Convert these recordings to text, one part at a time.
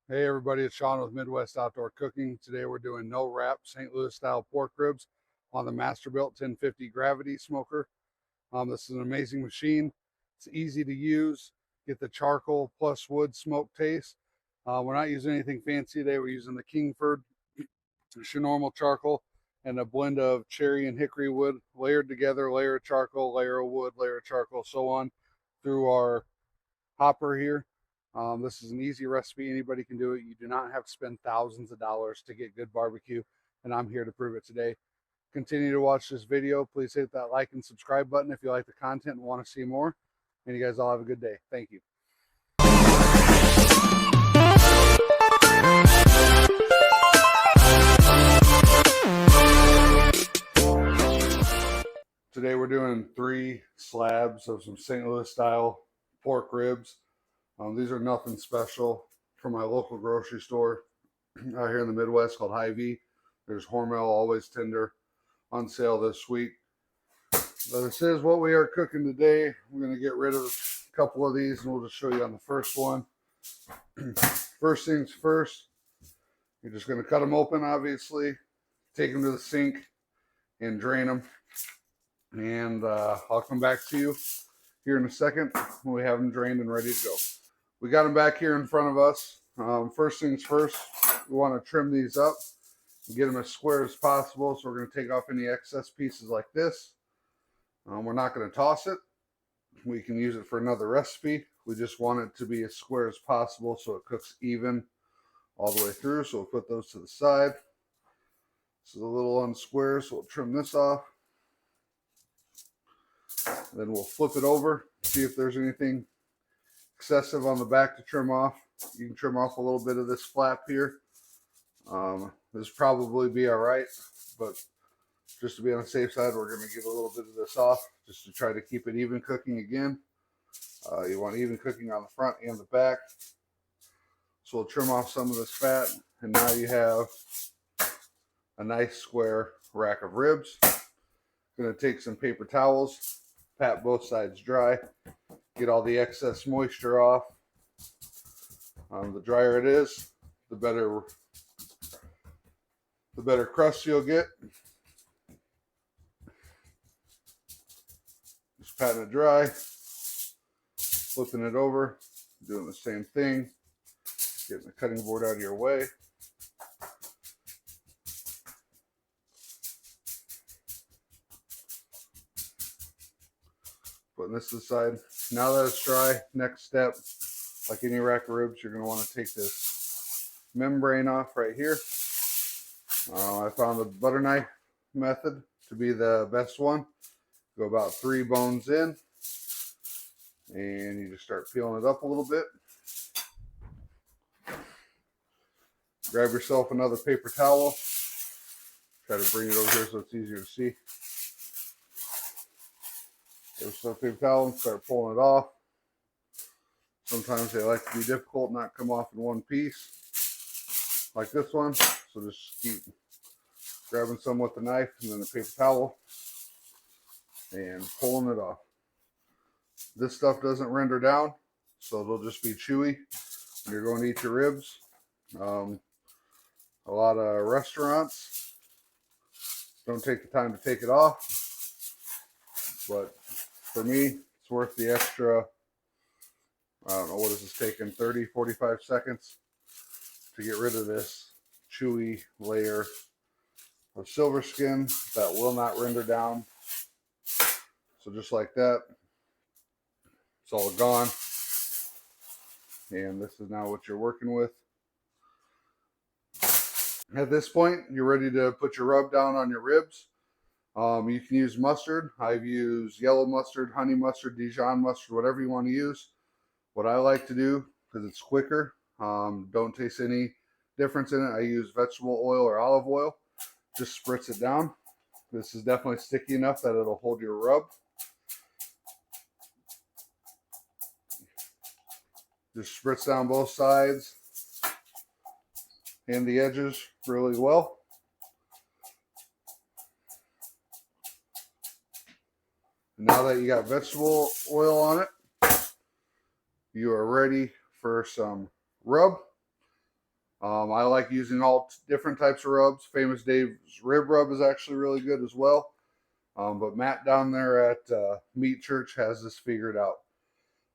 Hey everybody, it's Sean with Midwest Outdoor Cooking. Today we're doing no wrap St. Louis style pork ribs on the Masterbuilt 1050 Gravity Smoker. This is an amazing machine. It's easy to use. Get the charcoal plus wood smoke taste. We're not using anything fancy today. We're using the Kingford. It's your normal charcoal and a blend of cherry and hickory wood layered together, layer of charcoal, layer of wood, layer of charcoal, so on through our hopper here. This is an easy recipe. Anybody can do it. You do not have to spend thousands of dollars to get good barbecue, and I'm here to prove it today. Continue to watch this video. Please hit that like and subscribe button if you like the content and want to see more. And you guys all have a good day. Thank you. Today we're doing 3 slabs of some St. Louis style pork ribs. These are nothing special, from my local grocery store out here in the Midwest called Hy-Vee. There's Hormel Always Tender on sale this week. But this is what we are cooking today. We're going to get rid of a couple of these and we'll just show you on the first one. First things first, you're just going to cut them open, obviously, take them to the sink and drain them. And I'll come back to you here in a second when we have them drained and ready to go. We got them back here in front of us. First things first, we want to trim these up and get them as square as possible. So we're going to take off any excess pieces like this. We're not going to toss it. We can use it for another recipe. We just want it to be as square as possible so it cooks even all the way through. So we'll put those to the side. This is a little unsquare, so we'll trim this off. Then we'll flip it over, see if there's anything excessive on the back to trim off. You can trim off a little bit of this flap here. This probably be all right, but just to be on the safe side, we're going to get a little bit of this off just to try to keep it even cooking again. You want even cooking on the front and the back. So we'll trim off some of this fat, and now you have a nice square rack of ribs. Going to take some paper towels, pat both sides dry, get all the excess moisture off. The drier it is, the better crust you'll get. Just patting it dry, flipping it over, doing the same thing, getting the cutting board out of your way. Putting this to the side. Now that it's dry, next step, like any rack of ribs, you're going to want to take this membrane off right here. I found the butter knife method to be the best one. Go about 3 bones in, and you just start peeling it up a little bit. Grab yourself another paper towel. Try to bring it over here so it's easier to see. Grab yourself a paper towel and start pulling it off. Sometimes they like to be difficult, not come off in one piece, like this one. So just keep grabbing some with the knife and then the paper towel and pulling it off. This stuff doesn't render down, so it'll just be chewy when you're going to eat your ribs. A lot of restaurants don't take the time to take it off, but for me, it's worth the extra. I don't know, what is this taking, 30, 45 seconds to get rid of this chewy layer of silver skin that will not render down. So just like that, it's all gone. And this is now what you're working with. At this point, you're ready to put your rub down on your ribs. You can use mustard. I've used yellow mustard, honey mustard, Dijon mustard, whatever you want to use. What I like to do, because it's quicker, don't taste any difference in it, I use vegetable oil or olive oil. Just spritz it down. This is definitely sticky enough that it'll hold your rub. Just spritz down both sides and the edges really well. And now that you got vegetable oil on it, you are ready for some rub. I like using all different types of rubs. Famous Dave's rib rub is actually really good as well. But Matt down there at Meat Church has this figured out.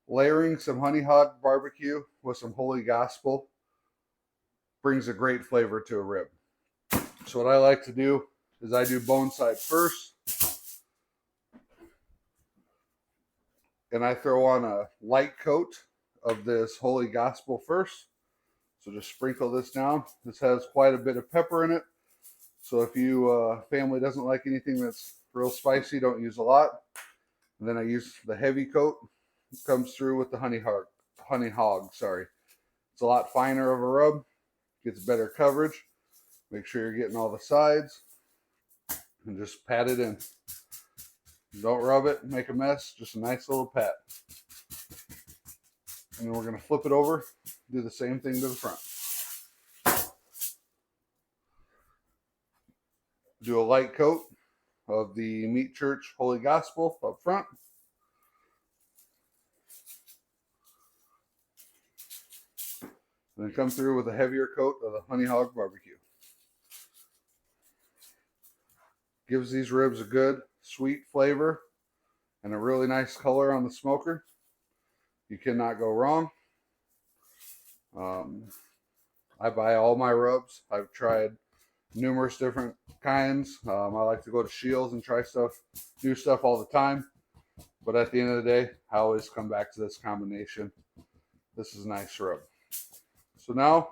Layering some honey hog barbecue with some holy gospel brings a great flavor to a rib. So what I like to do is I do bone side first, and I throw on a light coat of this holy gospel first. So just sprinkle this down. This has quite a bit of pepper in it. So if you family doesn't like anything that's real spicy, don't use a lot. And then I use the heavy coat. It comes through with the honey hog, sorry. It's a lot finer of a rub, gets better coverage. Make sure you're getting all the sides and just pat it in. Don't rub it, make a mess, just a nice little pat. And then we're going to flip it over, do the same thing to the front. Do a light coat of the Meat Church Holy Gospel up front. And then come through with a heavier coat of the Honey Hog Barbecue. Gives these ribs a good sweet flavor and a really nice color on the smoker. You cannot go wrong. I buy all my rubs. I've tried numerous different kinds. I like to go to Shields and try stuff, new stuff all the time. But at the end of the day, I always come back to this combination. This is a nice rub. So now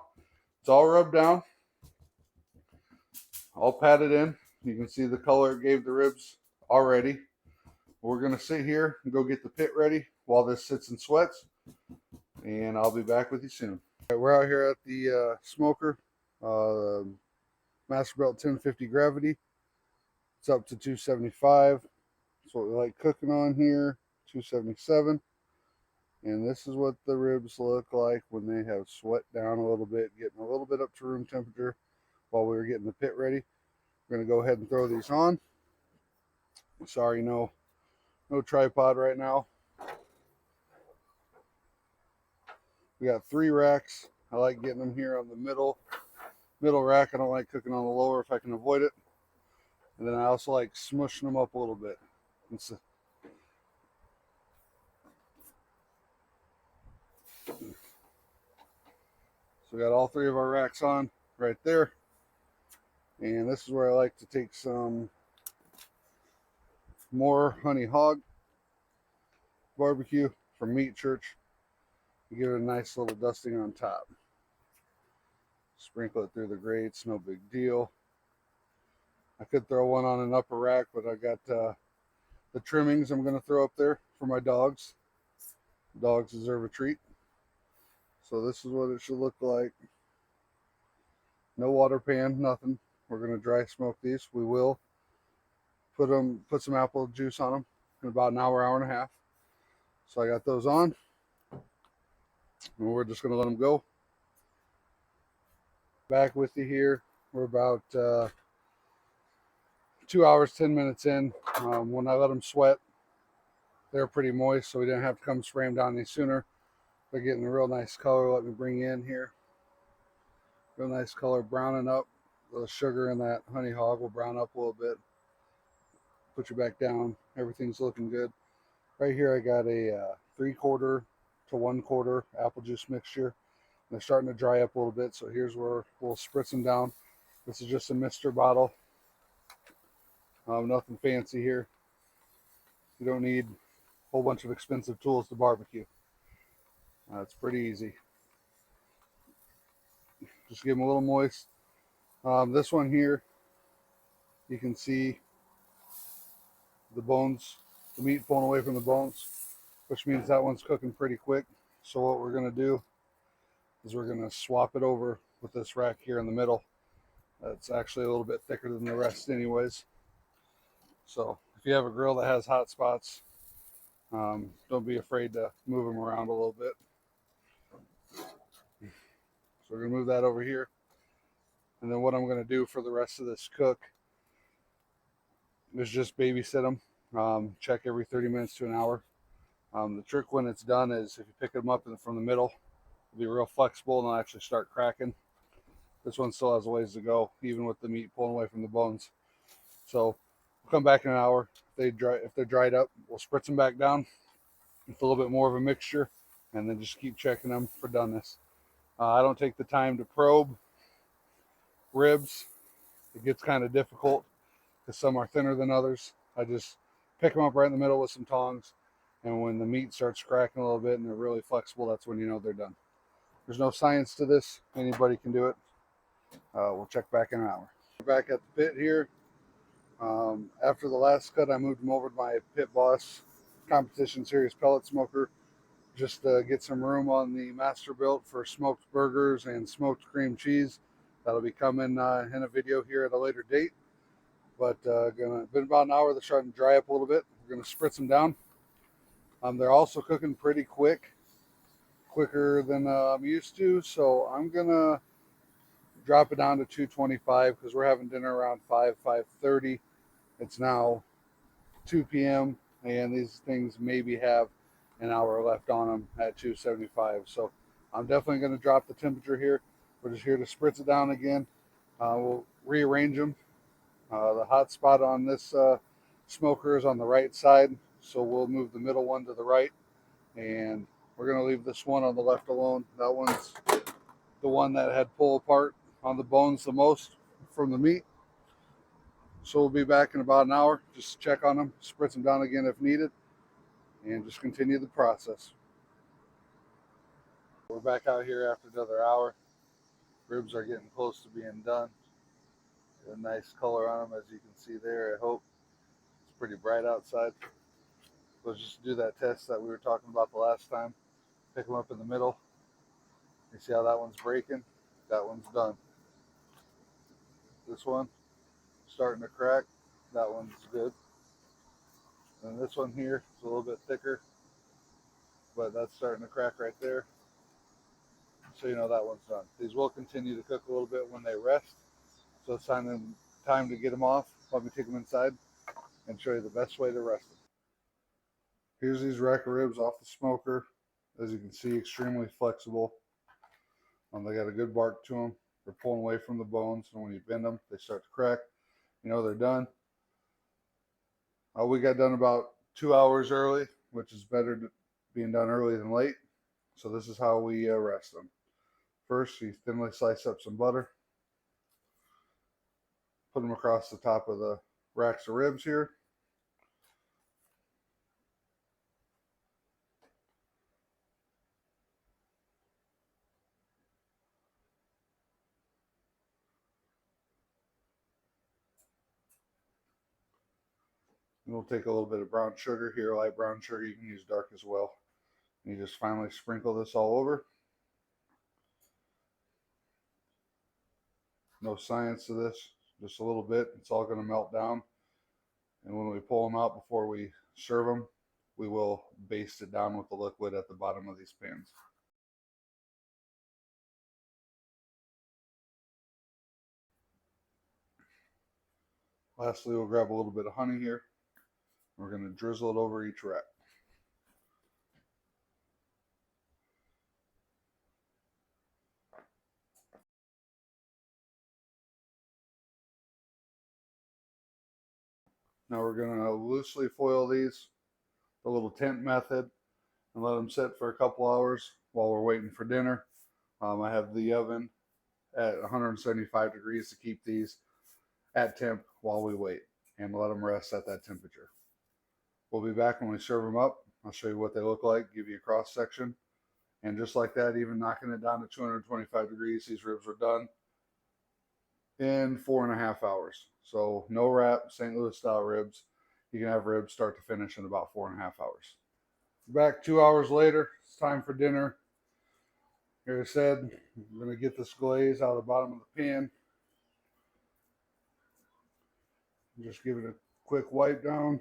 it's all rubbed down, all patted in. You can see the color it gave the ribs already. We're going to sit here and go get the pit ready while this sits and sweats. And I'll be back with you soon. All right, we're out here at the smoker. Masterbuilt 1050 gravity. It's up to 275. That's what we like cooking on here. 277. And this is what the ribs look like when they have sweat down a little bit, getting a little bit up to room temperature while we were getting the pit ready. We're going to go ahead and throw these on. Sorry, no tripod right now. We got 3 racks. I like getting them here on the middle rack. I don't like cooking on the lower if I can avoid it. And then I also like smushing them up a little bit. So we got all 3 of our racks on right there. And this is where I like to take some more honey hog barbecue from Meat Church. Give it a nice little dusting on top. Sprinkle it through the grates, no big deal. I could throw one on an upper rack, but I got the trimmings I'm going to throw up there for my dogs. Dogs deserve a treat. So this is what it should look like. No water pan, nothing. We're going to dry smoke these. We will put some apple juice on them in about an hour, hour and a half. So I got those on. And we're just going to let them go. Back with you here. We're about 2 hours, 10 minutes in. When I let them sweat, they're pretty moist, so we didn't have to come spray them down any sooner. They're getting a real nice color. Let me bring you in here. Real nice color, browning up. The sugar in that honey hog will brown up a little bit. Put you back down. Everything's looking good. Right here I got a 3/4 to 1/4 apple juice mixture. And they're starting to dry up a little bit, so here's where we'll spritz them down. This is just a mister bottle. Nothing fancy here. You don't need a whole bunch of expensive tools to barbecue. It's pretty easy. Just give them a little moist. This one here, you can see the bones, the meat pulling away from the bones, which means that one's cooking pretty quick. So what we're going to do is we're going to swap it over with this rack here in the middle. It's actually a little bit thicker than the rest anyways. So if you have a grill that has hot spots, don't be afraid to move them around a little bit. So we're going to move that over here. And then what I'm going to do for the rest of this cook is just babysit them. Check every 30 minutes to an hour. The trick when it's done is if you pick them up from the middle, it'll be real flexible and they'll actually start cracking. This one still has a ways to go, even with the meat pulling away from the bones. So we'll come back in an hour. If they're dried up, we'll spritz them back down with a little bit more of a mixture, and then just keep checking them for doneness. I don't take the time to probe ribs. It gets kind of difficult because some are thinner than others. I just pick them up right in the middle with some tongs, and when the meat starts cracking a little bit and they're really flexible, that's when you know they're done. There's no science to this. Anybody can do it. We'll check back in an hour. We're back at the pit here. After the last cut, I moved them over to my Pit Boss Competition Series pellet smoker, just to get some room on the master built for smoked burgers and smoked cream cheese. That'll be coming in a video here at a later date. But been about an hour. They're starting to dry up a little bit. We're gonna spritz them down. They're also cooking pretty quicker than I'm used to. So I'm gonna drop it down to 225 because we're having dinner around 5:30. It's now 2 p.m. and these things maybe have an hour left on them at 275. So I'm definitely going to drop the temperature here. We're just here to spritz it down again. We'll rearrange them. The hot spot on this smoker is on the right side, so we'll move the middle one to the right, and we're going to leave this one on the left alone. That one's the one that had pull apart on the bones the most from the meat. So we'll be back in about an hour. Just check on them, spritz them down again if needed, and just continue the process. We're back out here after another hour. Ribs are getting close to being done. Got a nice color on them, as you can see there. I hope it's pretty bright outside. Let's just do that test that we were talking about the last time. Pick them up in the middle. You see how that one's breaking? That one's done. This one starting to crack. That one's good. And this one here is a little bit thicker, but that's starting to crack right there. So you know that one's done. These will continue to cook a little bit when they rest. So it's time to get them off. Let me take them inside and show you the best way to rest them. Here's these rack of ribs off the smoker. As you can see, extremely flexible. They got a good bark to them. They're pulling away from the bones, and when you bend them, they start to crack. You know they're done. We got done about 2 hours early, which is better being done early than late. So this is how we rest them. First, you thinly slice up some butter. Put them across the top of the racks of ribs here. And we'll take a little bit of brown sugar here, light brown sugar. You can use dark as well. And you just finally sprinkle this all over. No science to this, just a little bit. It's all going to melt down. And when we pull them out before we serve them, we will baste it down with the liquid at the bottom of these pans. Lastly, we'll grab a little bit of honey here. We're going to drizzle it over each rack. Now we're going to loosely foil these, the little tent method, and let them sit for a couple hours while we're waiting for dinner. I have the oven at 175 degrees to keep these at temp while we wait and let them rest at that temperature. We'll be back when we serve them up. I'll show you what they look like, give you a cross section. And just like that, even knocking it down to 225 degrees, these ribs are done in 4.5 hours. So no wrap, St. Louis style ribs. You can have ribs start to finish in about 4.5 hours. Back 2 hours later, it's time for dinner. Here I said, I'm going to get this glaze out of the bottom of the pan. Just give it a quick wipe down.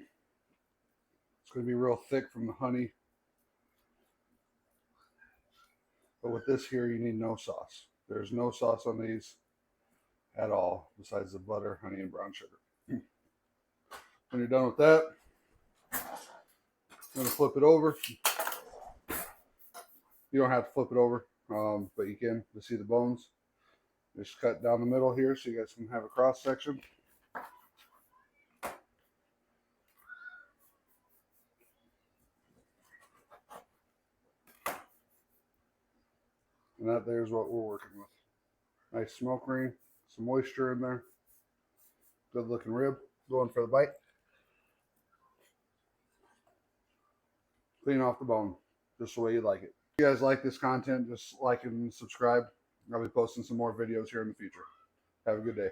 It's going to be real thick from the honey. But with this here, you need no sauce. There's no sauce on these at all, besides the butter, honey, and brown sugar. When you're done with that, I'm going to flip it over. You don't have to flip it over, but you can to see the bones. Just cut down the middle here so you guys can have a cross section. And that there's what we're working with. Nice smoke ring, some moisture in there. Good looking rib, going for the bite. Clean off the bone, just the way you like it. If you guys like this content, just like and subscribe. I'll be posting some more videos here in the future. Have a good day.